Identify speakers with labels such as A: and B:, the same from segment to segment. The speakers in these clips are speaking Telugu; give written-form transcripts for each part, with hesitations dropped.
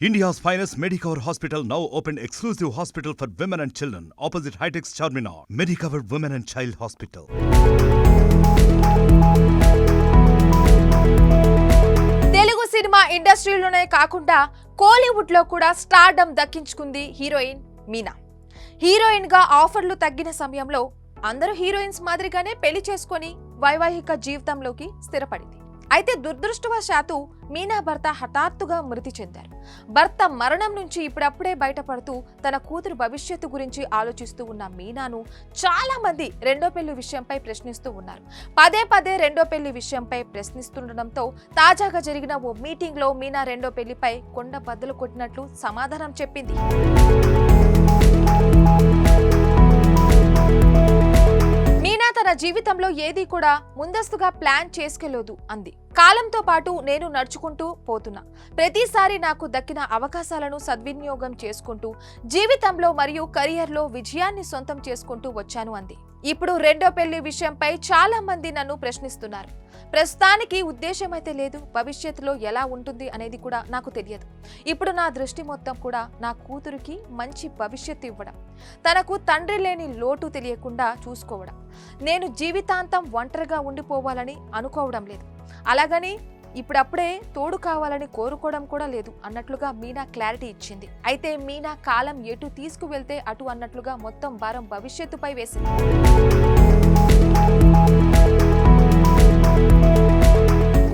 A: India's finest Medicover Hospital now opened exclusive hospital for women and children opposite Hitech's Charminar. Medicover Women and Child Hospital.
B: Telugu cinema ఇండస్ట్రీలోనే కాకుండా కోలీవుడ్ లో కూడా స్టార్డమ్ దక్కించుకుంది హీరోయిన్ మీనా. హీరోయిన్ గా ఆఫర్లు తగ్గిన సమయంలో అందరూ హీరోయిన్స్ మాదిరిగానే పెళ్లి చేసుకొని వైవాహిక జీవితంలోకి స్థిరపడింది. అయితే దురదృష్టవశాత్తు మీనా భర్త హఠాత్తుగా మృతి చెందారు. భర్త మరణం నుంచి ఇప్పుడప్పుడే బయటపడుతూ తన కూతురు భవిష్యత్తు గురించి ఆలోచిస్తూ ఉన్న మీనాను చాలా మంది రెండో పెళ్లి విషయంపై ప్రశ్నిస్తూ ఉన్నారు. పదే పదే రెండో పెళ్లి విషయంపై ప్రశ్నిస్తుండటంతో తాజాగా జరిగిన ఓ మీటింగ్ లో మీనా రెండో పెళ్లిపై కొండ బద్దలు కొట్టినట్లు సమాధానం చెప్పింది. మీనా తన జీవితంలో ఏది కూడా ముందస్తుగా ప్లాన్ చేసుకెళ్లదు అంది. కాలంతో పాటు నేను నడుచుకుంటూ పోతున్నా. ప్రతిసారి నాకు దక్కిన అవకాశాలను సద్వినియోగం చేసుకుంటూ జీవితంలో మరియు కెరియర్లో విజయాన్ని సొంతం చేసుకుంటూ వచ్చాను అంది. ఇప్పుడు రెండో పెళ్లి విషయంపై చాలా మంది నన్ను ప్రశ్నిస్తున్నారు. ప్రస్తుతానికి ఉద్దేశం అయితే లేదు. భవిష్యత్తులో ఎలా ఉంటుంది అనేది కూడా నాకు తెలియదు. ఇప్పుడు నా దృష్టి మొత్తం కూడా నా కూతురికి మంచి భవిష్యత్తు ఇవ్వడం, తనకు తండ్రి లేని లోటు తెలియకుండా చూసుకోవడం, నేను జీవితాంతం ఒంటరిగా ఉండిపోవాలని అనుకోవడం లేదు. అలాగని ఇప్పుడప్పుడే తోడు కావాలని కోరుకోవడం కూడా లేదు అన్నట్లుగా మీనా క్లారిటీ ఇచ్చింది. అయితే మీనా కాలం ఎటు తీసుకువెళ్తే అటు అన్నట్లుగా మొత్తం భారం భవిష్యత్తుపై వేసింది.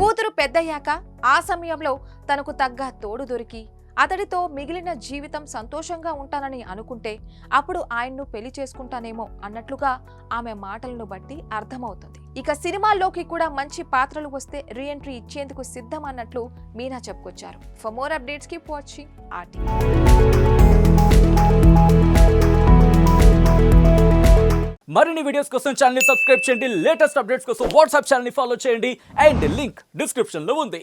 B: కూతురు పెద్దయ్యాక ఆ సమయంలో తనకు తగ్గ తోడు దొరికి అతడితో మిగిలిన జీవితం సంతోషంగా ఉంటానని అనుకుంటే అప్పుడు ఆయన్ను పెళ్లి చేసుకుంటానేమో అన్నట్లుగా ఆమె మాటలను బట్టి అర్థమవుతుంది. ఇక సినిమాల్లోకి కూడా మంచి పాత్రలు వస్తే రీఎంట్రీ ఇచ్చేందుకు సిద్ధం అన్నట్లు మీనా చెప్పుకొచ్చారు. For more updates keep watching RT.
C: మరిన్ని వీడియోస్ కోసం ఛానల్ ని సబ్స్క్రైబ్ చేయండి. లేటెస్ట్ అప్డేట్స్ కోసం వాట్సాప్ ఛానల్ ని ఫాలో చేయండి. అండ్ లింక్ డిస్క్రిప్షన్ లో ఉంది.